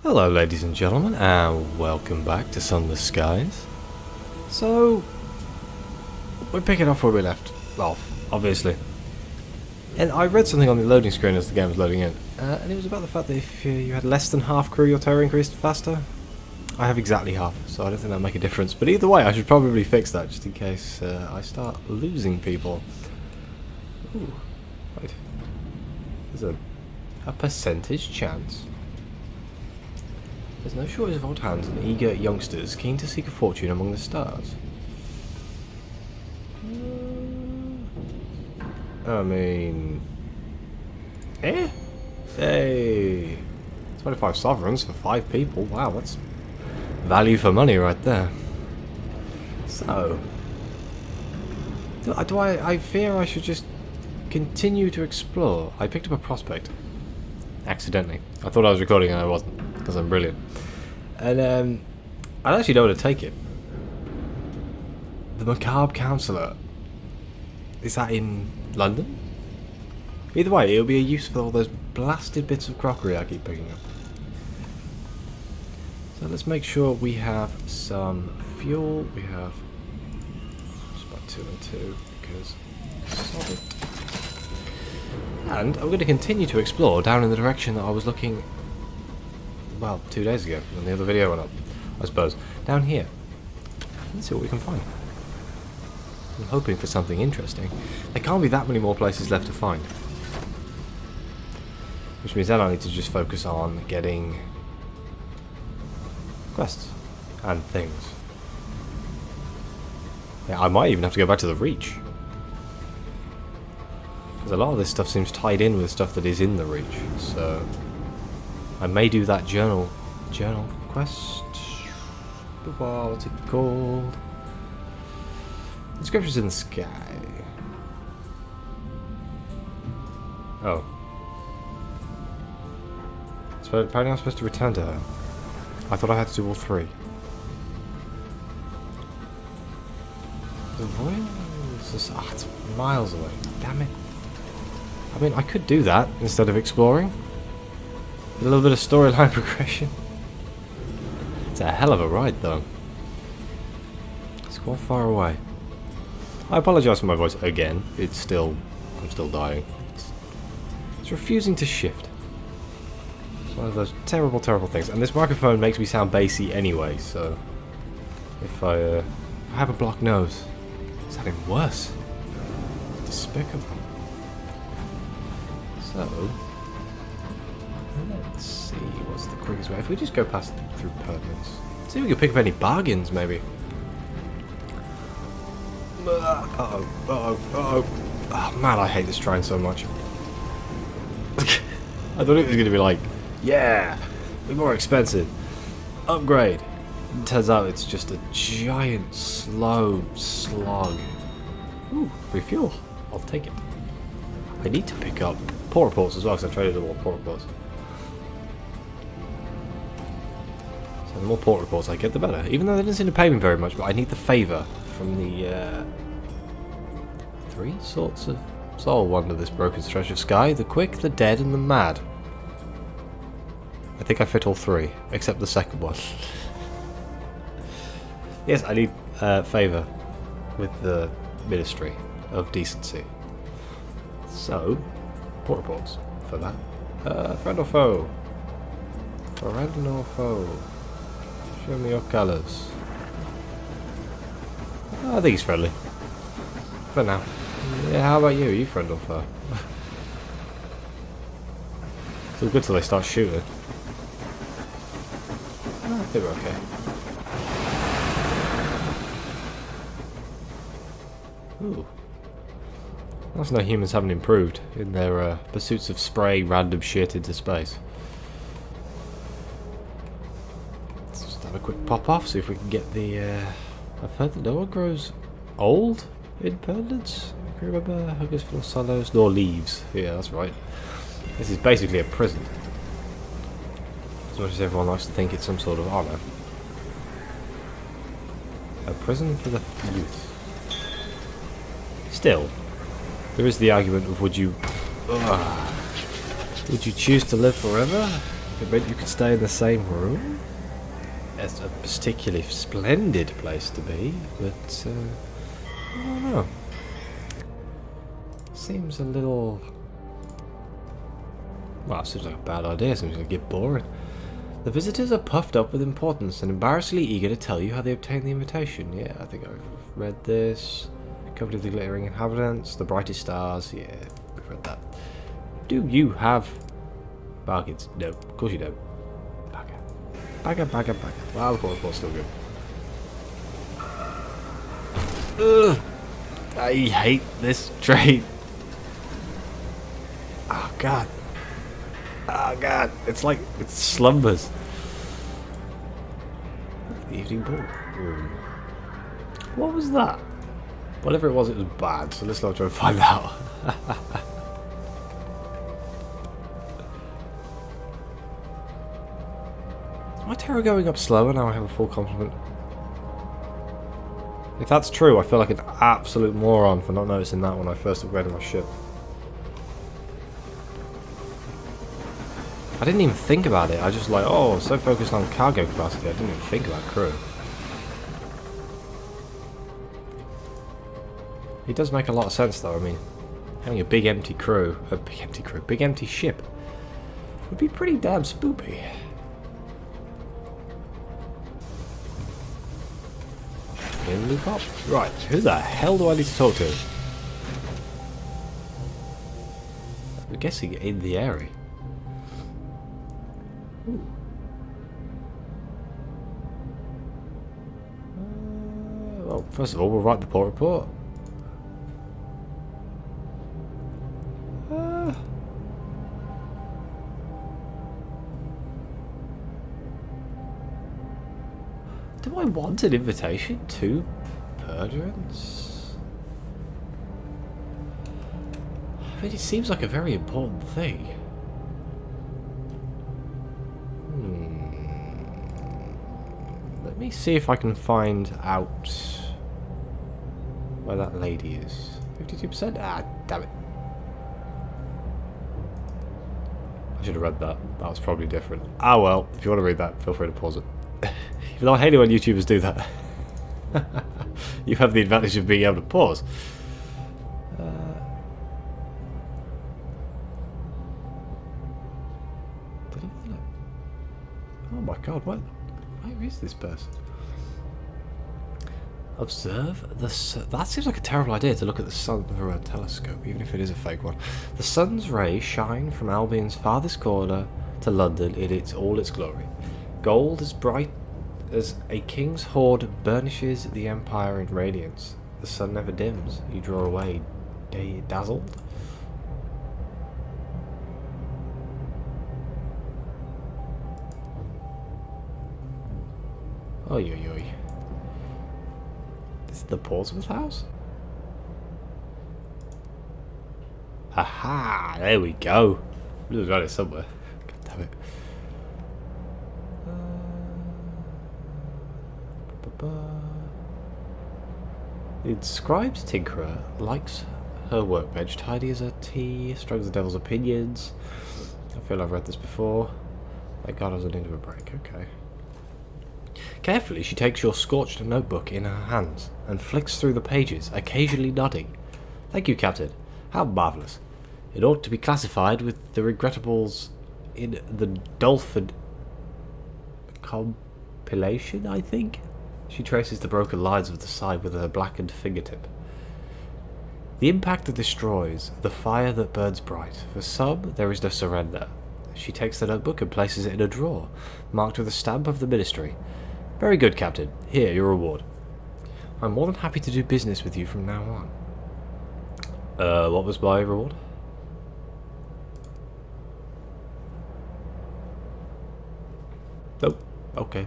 Hello ladies and gentlemen, and welcome back to Sunless Skies. So, we're picking up where we left off, obviously. And I read something on the loading screen as the game was loading in, and it was about the fact that if you had less than half crew, your terror increased faster. I have exactly half, so I don't think that'll make a difference. But either way, I should probably fix that, just in case I start losing people. Ooh, wait. There's a percentage chance. There's no shortage of odd hands and eager youngsters keen to seek a fortune among the stars. I mean... Hey! 25 sovereigns for 5 people. Wow, that's value for money right there. So... I fear I should just continue to explore. I picked up a prospect. Accidentally. I thought I was recording and I wasn't, because I'm brilliant. And I actually know how to take it. The Macabre Counsellor. Is that in London? Either way, it'll be a use for all those blasted bits of crockery I keep picking up. So let's make sure we have some fuel. We have just about 2 and 2 because solid. And I'm going to continue to explore down in the direction that I was looking, well, 2 days ago when the other video went up, I suppose. Down here. Let's see what we can find. I'm hoping for something interesting. There can't be that many more places left to find. Which means then I need to just focus on getting quests and things. Yeah, I might even have to go back to the Reach. Because a lot of this stuff seems tied in with stuff that is in the Reach. So I may do that journal quest. What's it called? Inscriptions in the sky. Oh. So apparently I'm supposed to return to her. I thought I had to do all 3. The Royals is... it's miles away. Damn it. I mean, I could do that instead of exploring. A little bit of storyline progression. It's a hell of a ride, though. It's quite far away. I apologise for my voice again. I'm still dying. It's refusing to shift. It's one of those terrible, terrible things. And this microphone makes me sound bassy anyway, so if I have a blocked nose, it's sounding worse. Despicable. So, let's see what's the quickest way. If we just go past through Pertinence, see if we can pick up any bargains, maybe. Oh man, I hate this train so much. I thought it was going to be like, yeah, be more expensive, upgrade. It turns out it's just a giant, slow slog. Ooh, free fuel. I'll take it. I need to pick up port reports as well, because I traded all port reports. So the more port reports I get, the better. Even though they didn't seem to pay me very much, but I need the favour from the 3 sorts of soul wander this broken stretch of sky: the quick, the dead, and the mad. I think I fit all 3, except the second one. Yes, I need favour with the Ministry of Decency. So, port reports for that. Friend or foe? Friend or foe? Show me your colours. I think he's friendly. For now. Yeah, how about you? Are you friend or foe? It's all good till they start shooting. I think we're okay. Ooh. That's no humans haven't improved in their pursuits of spray random shit into space. Let's just have a quick pop off, see if we can get the... I've heard that no one grows old in Pertinence. Can you remember Huggers for Sunless? Nor leaves. Yeah, that's right. This is basically a prison. As much as everyone likes to think it's some sort of honour. A prison for the youth. Still, there is the argument of would you choose to live forever? If it meant you could stay in the same room, it's a particularly splendid place to be, but I don't know. Seems a little... well, it seems like a bad idea. Seems like it get boring. The visitors are puffed up with importance and embarrassingly eager to tell you how they obtained the invitation. Yeah, I think I've read this. Company of the glittering inhabitants, the brightest stars. Yeah, we've read that. Do you have bargains? No, of course you don't. Bagger. Well, the port report's still good. Ugh, I hate this train. Oh god. Oh god. It's like it's slumbers. The evening ballroom. What was that? Whatever it was bad, so let's not try and find out. Is my terror going up slower now I have a full complement? If that's true, I feel like an absolute moron for not noticing that when I first upgraded my ship. I didn't even think about it. I just like, oh, so focused on cargo capacity, I didn't even think about crew. It does make a lot of sense though. I mean, having a big empty crew, big empty ship would be pretty damn spoopy. In the pop. Right, who the hell do I need to talk to? I'm guessing in the area. Well, first of all, we'll write the port report. Do I want an invitation to Purgerance? I mean, it seems like a very important thing. Let me see if I can find out where that lady is. 52%? Ah, damn it. I should have read that. That was probably different. Ah well, if you want to read that, feel free to pause it. Even though I hate it when YouTubers do that. You have the advantage of being able to pause. Oh my god, where is this person? Observe the sun. That seems like a terrible idea to look at the sun through a telescope, even if it is a fake one. The sun's rays shine from Albion's farthest corner to London in all its glory. Gold as bright as a king's hoard burnishes the empire in radiance. The sun never dims. You draw away, dazzled. Oi. This is the Portsmouth house? Haha, there we go. We've got it somewhere. God damn it. The inscribed tinkerer likes her workbench tidy as a tea, strokes the devil's opinions. I feel I've read this before. Thank God I was into a break, okay. Carefully she takes your scorched notebook in her hands and flicks through the pages, occasionally nodding. Thank you, Captain. How marvellous. It ought to be classified with the regrettables in the Dolphin compilation, I think? She traces the broken lines of the side with her blackened fingertip. The impact that destroys, the fire that burns bright. For some, there is no surrender. She takes the notebook and places it in a drawer, marked with a stamp of the Ministry. Very good, Captain. Here, your reward. I'm more than happy to do business with you from now on. What was my reward? Nope. Okay.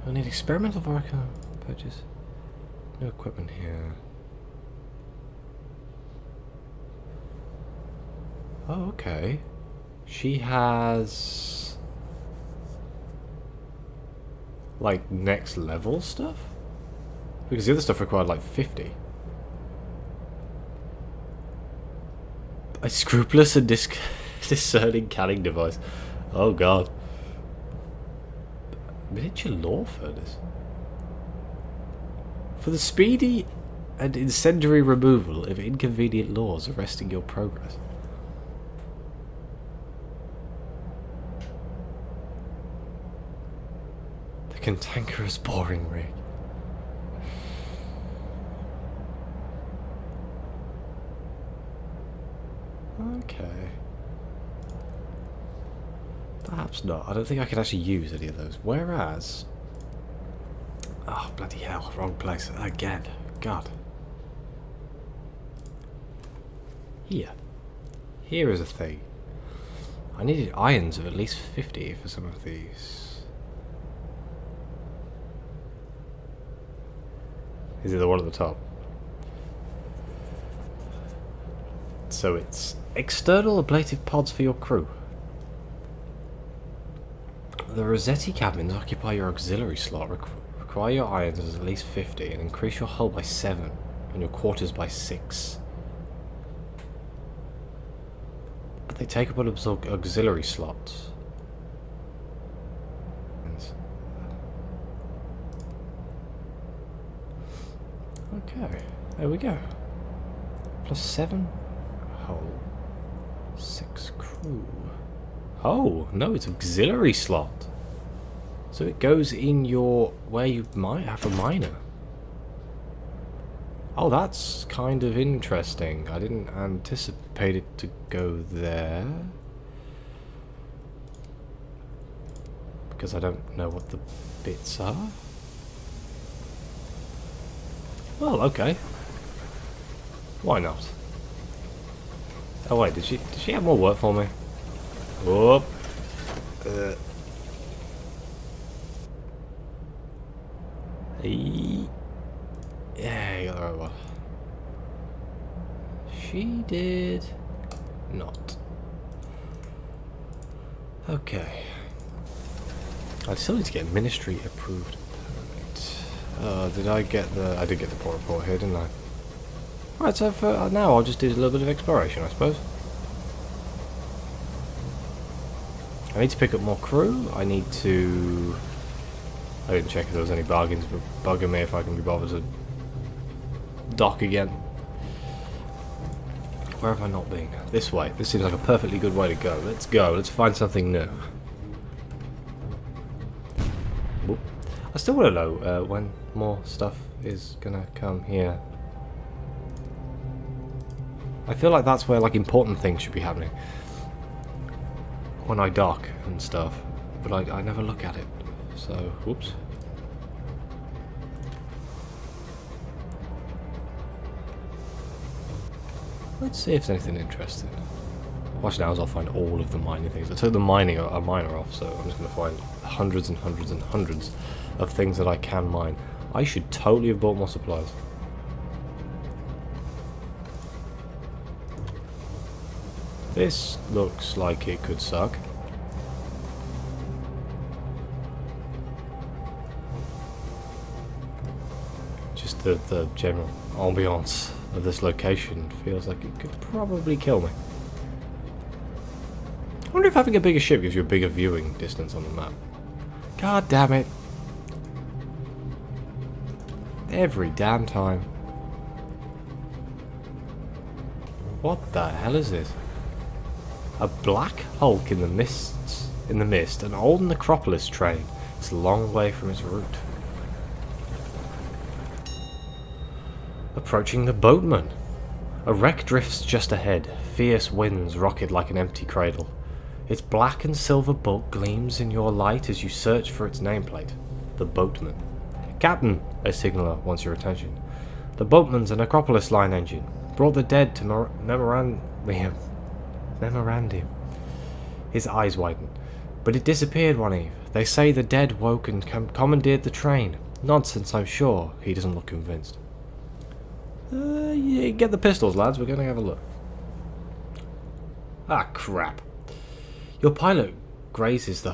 I need experimental Varka purchase. No equipment here. Oh, okay. She has like next level stuff? Because the other stuff required like 50. A scrupulous and discerning canning device. Oh god. Miniature law furnace. For the speedy and incendiary removal of inconvenient laws arresting your progress. The cantankerous boring rig. Okay. Perhaps not. I don't think I can actually use any of those. Whereas... Oh, bloody hell. Wrong place. Again. God. Here. Here is a thing. I needed irons of at least 50 for some of these. Is it the one at the top? So it's external ablative pods for your crew. The Rossetti cabins occupy your auxiliary slot, require your irons as at least 50, and increase your hull by 7, and your quarters by 6. But they take up an auxiliary slot. Okay, there we go. Plus 7 hull, 6 crew. Oh, no, it's auxiliary slot. So it goes in your... where you might have a miner. Oh, that's kind of interesting. I didn't anticipate it to go there. Because I don't know what the bits are. Well, okay. Why not? Oh wait, did she have more work for me? Whoop. Yeah, you got the right one. She did not. Okay. I still need to get ministry approved permit. Did I get the... I did get the port report here, didn't I? Right, so for now I'll just do a little bit of exploration, I suppose. I need to pick up more crew. I need to... I didn't check if there was any bargains, but bugging me if I can be bothered to dock again. Where have I not been? This way. This seems like a perfectly good way to go. Let's go. Let's find something new. Whoop. I still want to know when more stuff is gonna come here. I feel like that's where like important things should be happening. When I dock and stuff, but I never look at it. So, whoops. Let's see if there's anything interesting. Watch now as I'll find all of the mining things. I took the miner off, so I'm just going to find hundreds and hundreds and hundreds of things that I can mine. I should totally have bought more supplies. This looks like it could suck. Just the general ambiance of this location feels like it could probably kill me. I wonder if having a bigger ship gives you a bigger viewing distance on the map. God damn it. Every damn time. What the hell is this? A black hulk in the mist, an old necropolis train. It's a long way from its route. Approaching the Boatman. A wreck drifts just ahead. Fierce winds rock it like an empty cradle. Its black and silver bulk gleams in your light as you search for its nameplate. The Boatman. Captain, a signaller wants your attention. The Boatman's a necropolis line engine. Brought the dead to memorandum. His eyes widen. But it disappeared one eve. They say the dead woke and commandeered the train. Nonsense, I'm sure. He doesn't look convinced. Yeah, get the pistols, lads. We're going to have a look. Ah, crap. Your pilot grazes the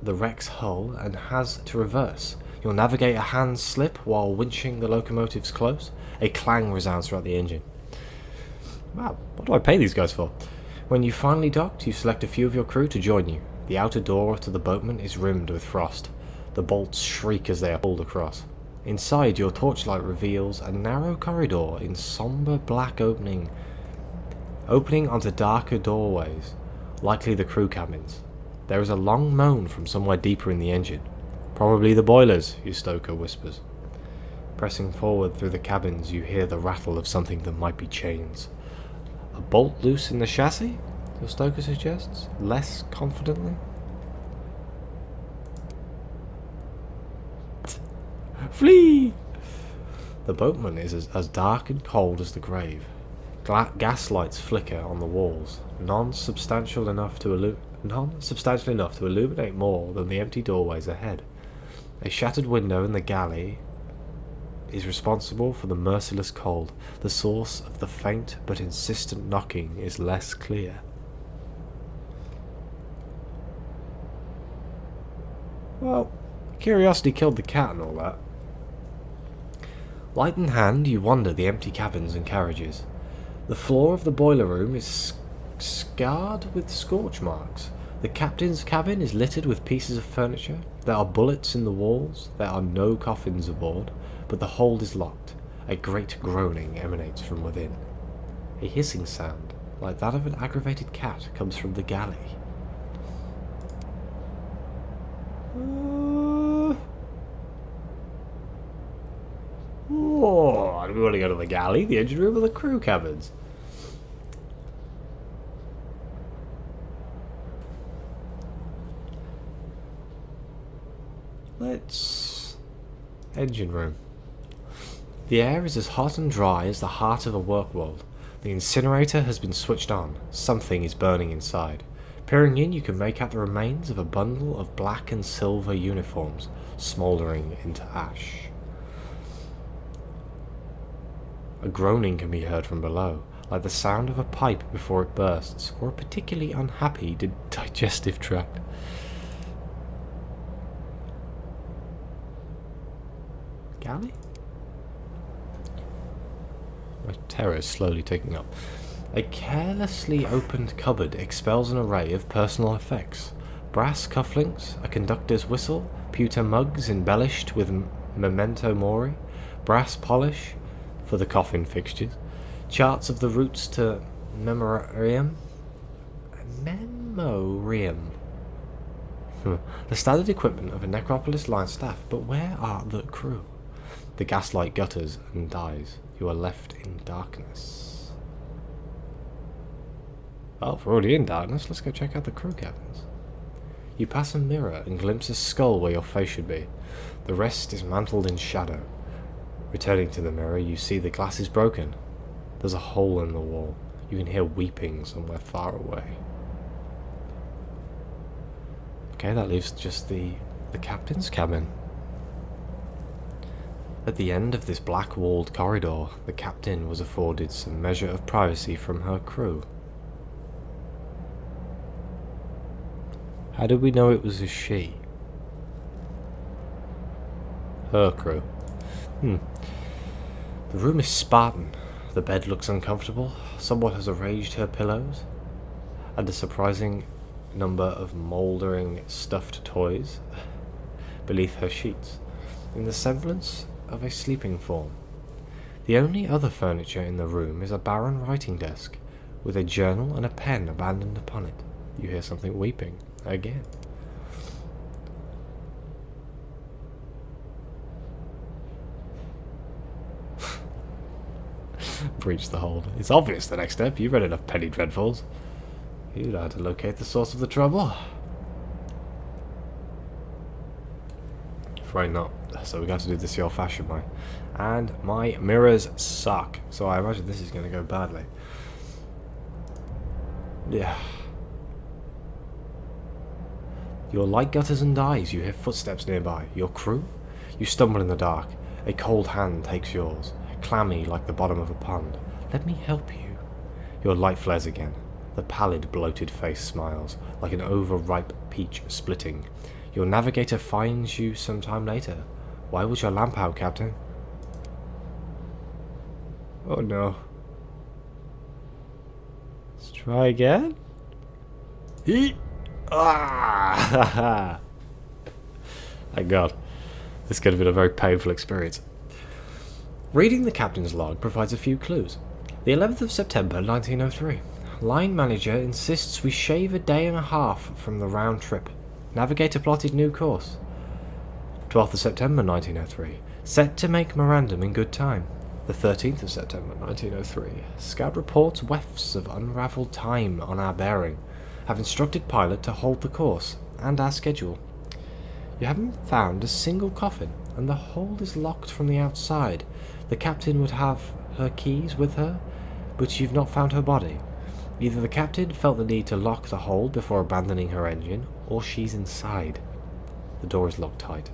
wreck's hull and has to reverse. Your navigator hands slip while winching the locomotives close. A clang resounds throughout the engine. Wow, what do I pay these guys for? When you finally docked, you select a few of your crew to join you. The outer door to the Boatman is rimmed with frost. The bolts shriek as they are pulled across. Inside, your torchlight reveals a narrow corridor in somber black opening onto darker doorways, likely the crew cabins. There is a long moan from somewhere deeper in the engine. Probably the boilers, your stoker whispers. Pressing forward through the cabins, you hear the rattle of something that might be chains. A bolt loose in the chassis? Your stoker suggests, less confidently. Flee! The Boatman is as dark and cold as the grave. Gas lights flicker on the walls, none substantial enough to illuminate more than the empty doorways ahead. A shattered window in the galley is responsible for the merciless cold. The source of the faint but insistent knocking is less clear. Well, curiosity killed the cat and all that. Light in hand, you wander the empty cabins and carriages. The floor of the boiler room is scarred with scorch marks. The captain's cabin is littered with pieces of furniture. There are bullets in the walls. There are no coffins aboard, but the hold is locked. A great groaning emanates from within. A hissing sound, like that of an aggravated cat, comes from the galley. Oh, do we want to go to the galley, the engine room, or the crew cabins? Let's... engine room. The air is as hot and dry as the heart of a work world. The incinerator has been switched on. Something is burning inside. Peering in, you can make out the remains of a bundle of black and silver uniforms, smouldering into ash. A groaning can be heard from below, like the sound of a pipe before it bursts, or a particularly unhappy digestive tract. Galley? My terror is slowly taking up. A carelessly opened cupboard expels an array of personal effects. Brass cufflinks, a conductor's whistle, pewter mugs embellished with memento mori, brass polish for the coffin fixtures, charts of the routes to memoriam. The standard equipment of a necropolis line staff, but where are the crew? The gaslight gutters and dies. You are left in darkness. Well, if we're already in darkness, let's go check out the crew cabins. You pass a mirror and glimpse a skull where your face should be. The rest is mantled in shadow. Returning to the mirror, you see the glass is broken. There's a hole in the wall. You can hear weeping somewhere far away. Okay, that leaves just the captain's cabin. At the end of this black-walled corridor, the captain was afforded some measure of privacy from her crew. How did we know it was a she? Her crew. The room is Spartan. The bed looks uncomfortable. Someone has arranged her pillows, and a surprising number of mouldering stuffed toys beneath her sheets, in the semblance of a sleeping form. The only other furniture in the room is a barren writing desk, with a journal and a pen abandoned upon it. You hear something weeping again. Breach the hold. It's obvious the next step. You've read enough Penny Dreadfuls. You know how to locate the source of the trouble. Afraid not. So we got to do this the old-fashioned way. And my mirrors suck. So I imagine this is going to go badly. Yeah. Your light gutters and dies. You hear footsteps nearby. Your crew? You stumble in the dark. A cold hand takes yours, clammy like the bottom of a pond. Let me help you. Your light flares again. The pallid, bloated face smiles, like an overripe peach splitting. Your navigator finds you some time later. Why was your lamp out, Captain? Oh no. Try again. Ah! Thank God. This could have been a very painful experience. Reading the captain's log provides a few clues. The 11th of September 1903. Line manager insists we shave a day and a half from the round trip. Navigator plotted new course. 12th of September 1903. Set to make memorandum in good time. The 13th of September 1903. Scout reports wefts of unravelled time on our bearing. Have instructed pilot to hold the course and our schedule. You haven't found a single coffin, and the hold is locked from the outside. The captain would have her keys with her, but you've not found her body. Either the captain felt the need to lock the hold before abandoning her engine, or she's inside. The door is locked tight.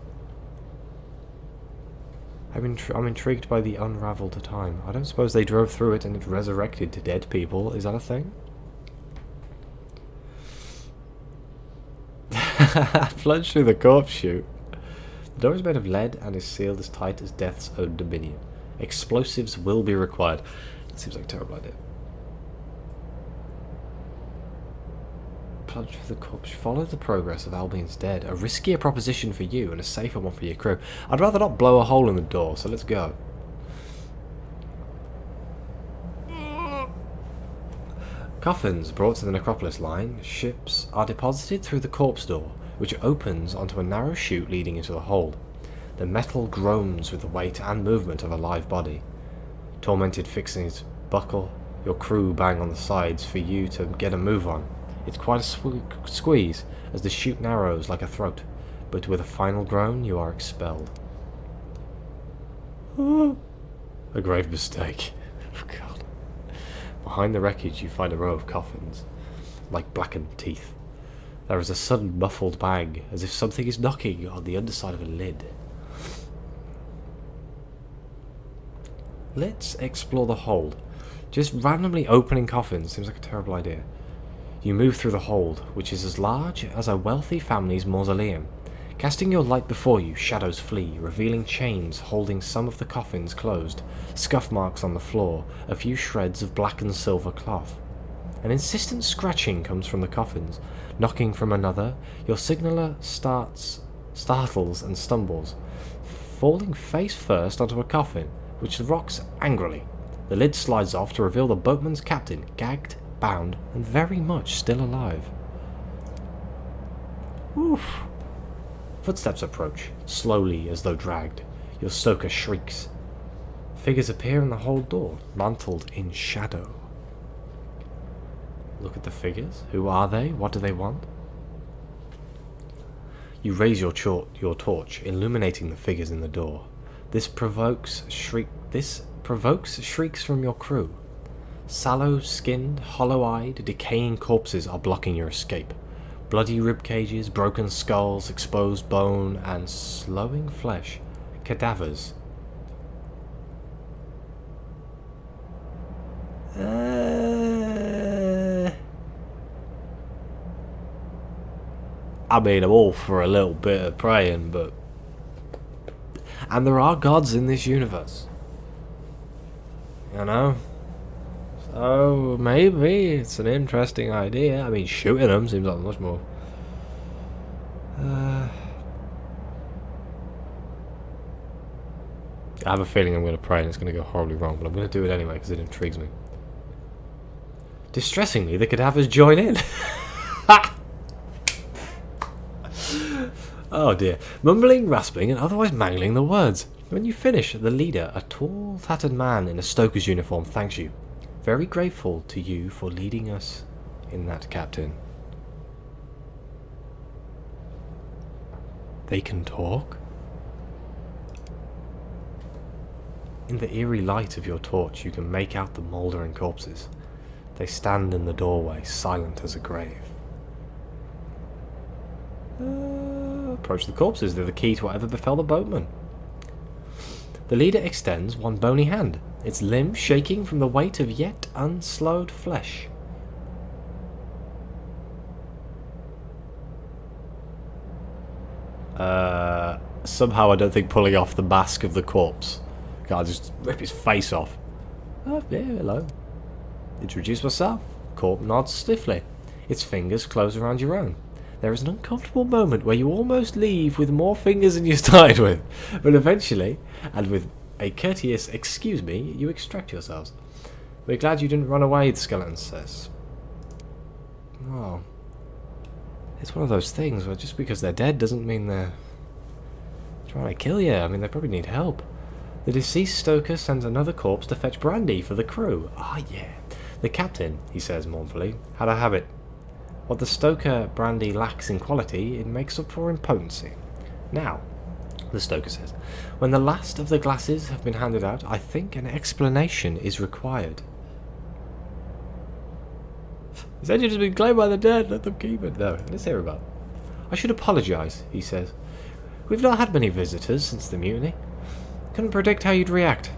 I'm intrigued by the unravelled time. I don't suppose they drove through it and it resurrected dead people. Is that a thing? Plunge through the corpse chute. The door is made of lead and is sealed as tight as death's own dominion. Explosives will be required. That seems like a terrible idea. Plunge through the corpse. Follow the progress of Albion's dead. A riskier proposition for you and a safer one for your crew. I'd rather not blow a hole in the door, so let's go. Coffins brought to the necropolis line, ships are deposited through the corpse door, which opens onto a narrow chute leading into the hold. The metal groans with the weight and movement of a live body. Tormented fixings buckle, your crew bang on the sides for you to get a move on. It's quite a squeeze as the chute narrows like a throat, but with a final groan you are expelled. A grave mistake. Oh God. Behind the wreckage you find a row of coffins, like blackened teeth. There is a sudden muffled bang, as if something is knocking on the underside of a lid. Let's explore the hold. Just randomly opening coffins seems like a terrible idea. You move through the hold, which is as large as a wealthy family's mausoleum. Casting your light before you, shadows flee, revealing chains holding some of the coffins closed, scuff marks on the floor, a few shreds of black and silver cloth. An insistent scratching comes from the coffins. Knocking from another, your signaller startles and stumbles, falling face first onto a coffin, which rocks angrily. The lid slides off to reveal the boatman's captain, gagged, bound, and very much still alive. Oof. Footsteps approach, slowly as though dragged. Your stoker shrieks. Figures appear in the hold door, mantled in shadow. Look at the figures. Who are they? What do they want? You raise your torch, illuminating the figures in the door. This provokes shrieks from your crew. Sallow-skinned, hollow-eyed, decaying corpses are blocking your escape. Bloody rib cages, broken skulls, exposed bone, and slowing flesh. Cadavers. I mean, I'm all for a little bit of praying, but... And there are gods in this universe. You know? So, maybe it's an interesting idea. I mean, shooting them seems like much more... I have a feeling I'm going to pray and it's going to go horribly wrong, but I'm going to do it anyway because it intrigues me. Distressingly, the cadavers join in. Oh dear. Mumbling, rasping, and otherwise mangling the words. When you finish, the leader, a tall, tattered man in a stoker's uniform, thanks you. Very grateful to you for leading us in that, Captain. They can talk? In the eerie light of your torch, you can make out the mouldering corpses. They stand in the doorway, silent as a grave. Approach the corpses. They're the key to whatever befell the boatman. The leader extends one bony hand, its limbs shaking from the weight of yet unslowed flesh. Somehow I don't think pulling off the mask of the corpse. I'll just rip his face off. Oh, yeah, hello. Introduce myself. Corp nods stiffly. Its fingers close around your own. There is an uncomfortable moment where you almost leave with more fingers than you started with, but eventually, and with a courteous "excuse me," you extract yourselves. We're glad you didn't run away, the skeleton says. Oh. It's one of those things where just because they're dead doesn't mean they're trying to kill you. I mean, they probably need help. The deceased stoker sends another corpse to fetch brandy for the crew. Ah, yeah. The captain, he says mournfully, had a habit. What the stoker brandy lacks in quality, it makes up for in potency. Now, the stoker says, when the last of the glasses have been handed out, I think an explanation is required. His engine has been claimed by the dead, let them keep it. No, let's hear about it. I should apologise, he says. We've not had many visitors since the mutiny. Couldn't predict how you'd react.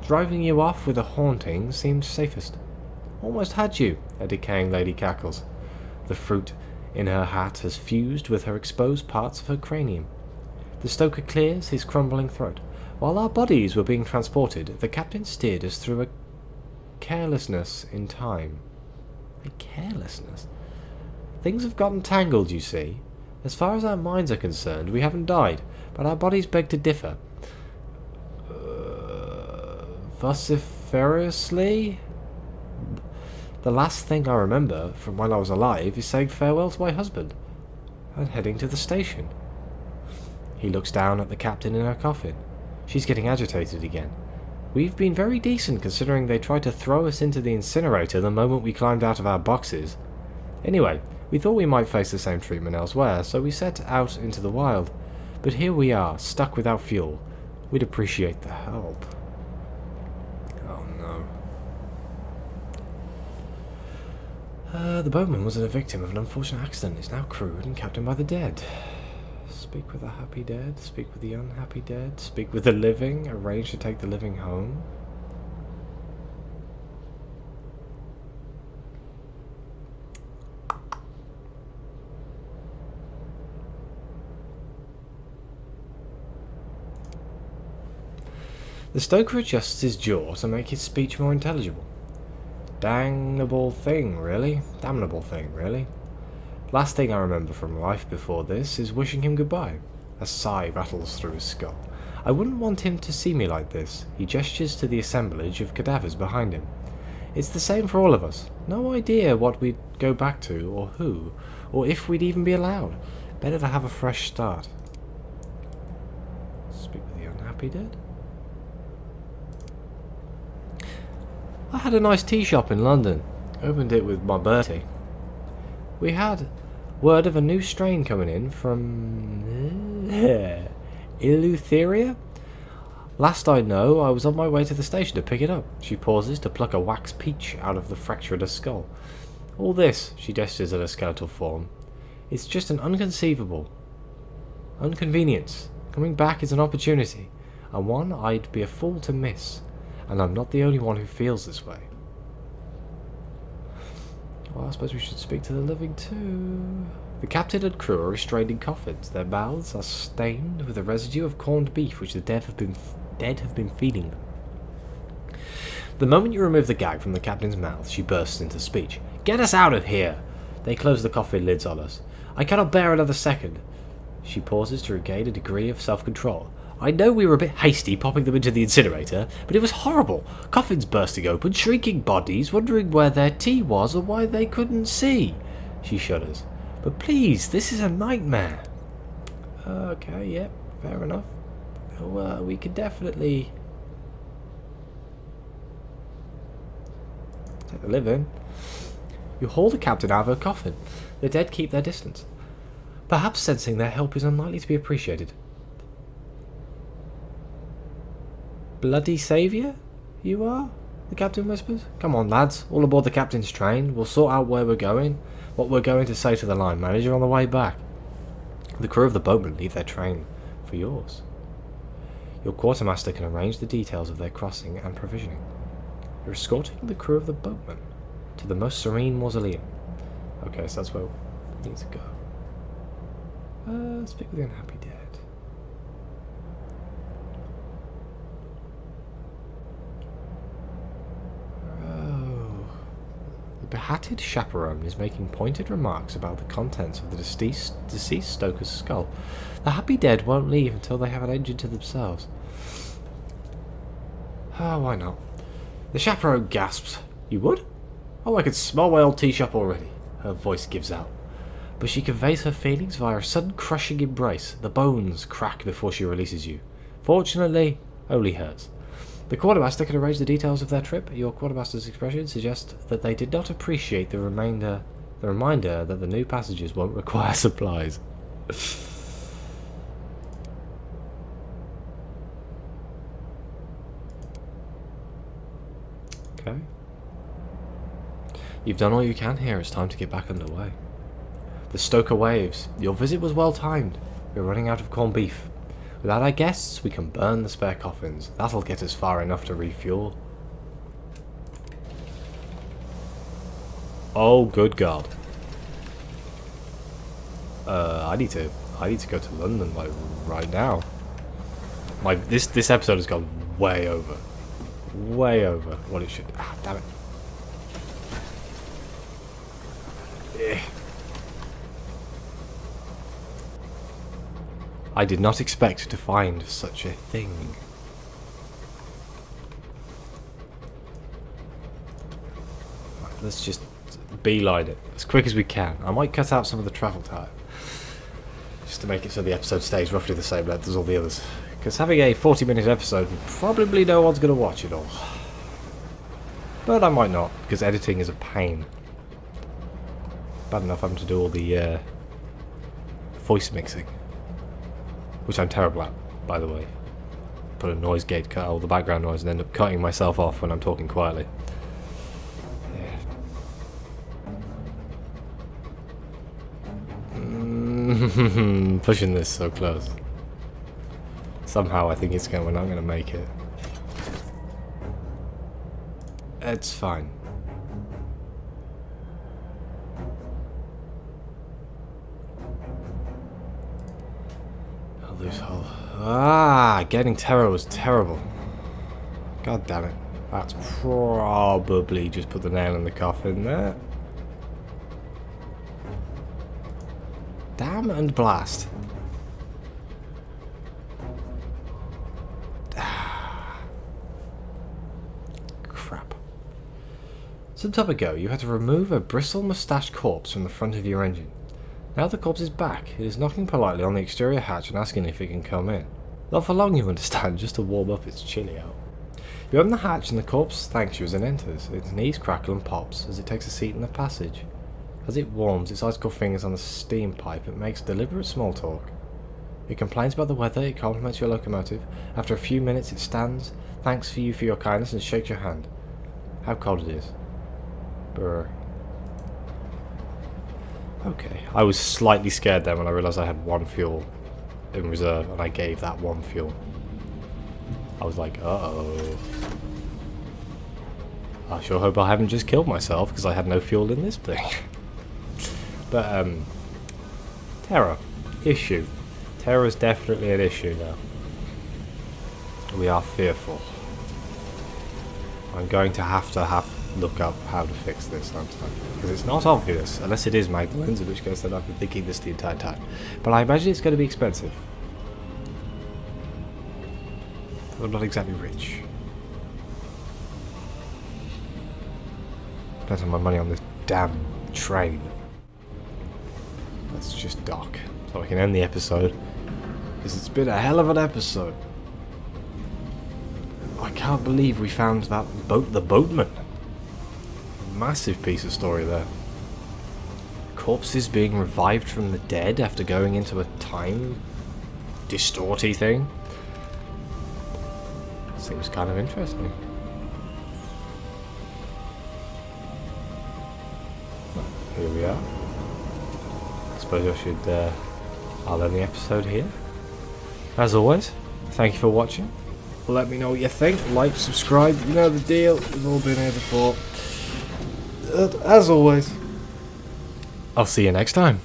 Driving you off with a haunting seemed safest. Almost had you, a decaying lady cackles. The fruit in her hat has fused with her exposed parts of her cranium. The stoker clears his crumbling throat. While our bodies were being transported, the captain steered us through a carelessness in time. A carelessness? Things have gotten tangled, you see. As far as our minds are concerned, we haven't died, but our bodies beg to differ. Vociferously? The last thing I remember from when I was alive is saying farewell to my husband and heading to the station. He looks down at the captain in her coffin. She's getting agitated again. We've been very decent considering they tried to throw us into the incinerator the moment we climbed out of our boxes. Anyway, we thought we might face the same treatment elsewhere, so we set out into the wild. But here we are, stuck without fuel. We'd appreciate the help. Oh no. The Boatman was a victim of an unfortunate accident. Is now crewed and captained by the dead. Speak with the happy dead, speak with the unhappy dead, speak with the living, arrange to take the living home. The stoker adjusts his jaw to make his speech more intelligible. Damnable thing, really. Last thing I remember from life before this is wishing him goodbye. A sigh rattles through his skull. I wouldn't want him to see me like this. He gestures to the assemblage of cadavers behind him. It's the same for all of us. No idea what we'd go back to, or who, or if we'd even be allowed. Better to have a fresh start. Speak with the unhappy dead? I had a nice tea shop in London. Opened it with my Bertie. We had word of a new strain coming in from Eleutheria. Last I know, I was on my way to the station to pick it up. She pauses to pluck a wax peach out of the fracture of her skull. All this, she gestures at her skeletal form, it's just an inconvenience. Coming back is an opportunity, and one I'd be a fool to miss. And I'm not the only one who feels this way. Well, I suppose we should speak to the living too. The captain and crew are restrained in coffins. Their mouths are stained with the residue of corned beef which the dead have been feeding them. The moment you remove the gag from the captain's mouth, she bursts into speech. Get us out of here! They close the coffin lids on us. I cannot bear another second. She pauses to regain a degree of self-control. I know we were a bit hasty popping them into the incinerator, but it was horrible. Coffins bursting open, shrieking bodies, wondering where their tea was or why they couldn't see. She shudders. But please, this is a nightmare. Okay, yep, fair enough. Well, we could definitely take the living. You haul the captain out of her coffin. The dead keep their distance, perhaps sensing their help is unlikely to be appreciated. Bloody saviour? You are? The captain whispers. Come on, lads. All aboard the captain's train. We'll sort out where we're going. What we're going to say to the line manager on the way back. The crew of the Boatman leave their train for yours. Your quartermaster can arrange the details of their crossing and provisioning. You're escorting the crew of the Boatman to the most serene mausoleum. Okay, so that's where we need to go. Speak with the unhappy dead. behatted chaperone is making pointed remarks about the contents of the deceased stoker's skull. The happy dead won't leave until they have an engine to themselves. Oh, why not? The chaperone gasps. You would? Oh, I could smell my old tea shop already. Her voice gives out. But she conveys her feelings via a sudden crushing embrace. The bones crack before she releases you. Fortunately, only hers. The quartermaster can arrange the details of their trip. Your quartermaster's expression suggests that they did not appreciate the reminder that the new passengers won't require supplies. Okay. You've done all you can here. It's time to get back underway. The stoker waves. Your visit was well timed. We're running out of corned beef. Without our guests, we can burn the spare coffins. That'll get us far enough to refuel. Oh, good God. I need to go to London like right now. This episode has gone way over what it should. Ah, damn it. Yeah. I did not expect to find such a thing. Right, let's just beeline it as quick as we can. I might cut out some of the travel time, just to make it so the episode stays roughly the same length as all the others. Because having a 40-minute episode, probably no one's going to watch it all. But I might not, because editing is a pain. Bad enough having to do all the voice mixing. Which I'm terrible at, by the way. Put a noise gate, cut all the background noise, and end up cutting myself off when I'm talking quietly. Yeah. Pushing this so close. Somehow I think we're not going to make it. It's fine. Loose hole. Ah, getting terror was terrible. God damn it. That's probably just put the nail in the coffin there. Damn and blast. Crap. Some time ago, you had to remove a bristle-moustached corpse from the front of your engine. Now the corpse is back. It is knocking politely on the exterior hatch and asking if it can come in. Not for long, you understand, just to warm up. It's chilly out. You open the hatch and the corpse thanks you as it enters. Its knees crackle and pops as it takes a seat in the passage. As it warms, its icicle fingers on the steam pipe, it makes deliberate small talk. It complains about the weather, it compliments your locomotive. After a few minutes it stands, thanks you for your kindness and shakes your hand. How cold it is. Brr. Okay, I was slightly scared then when I realised I had one fuel in reserve and I gave that one fuel. I was like, uh-oh. I sure hope I haven't just killed myself because I had no fuel in this thing. But, terror. Issue. Terror is definitely an issue now. We are fearful. I'm going to have look up how to fix this sometime. Because it's not obvious, unless it is Magdalene's, in which case then I've been thinking this the entire time. But I imagine it's going to be expensive. I'm not exactly rich. Spent all my money on this damn train. Let's just dock, so I can end the episode. Because it's been a hell of an episode. I can't believe we found that the Boatman. Massive piece of story there. Corpses being revived from the dead after going into a time distorty thing. Seems kind of interesting. Well, here we are. I suppose I'll end the episode here. As always, thank you for watching. Let me know what you think. Like, subscribe, you know the deal. We've all been here before. As always, I'll see you next time.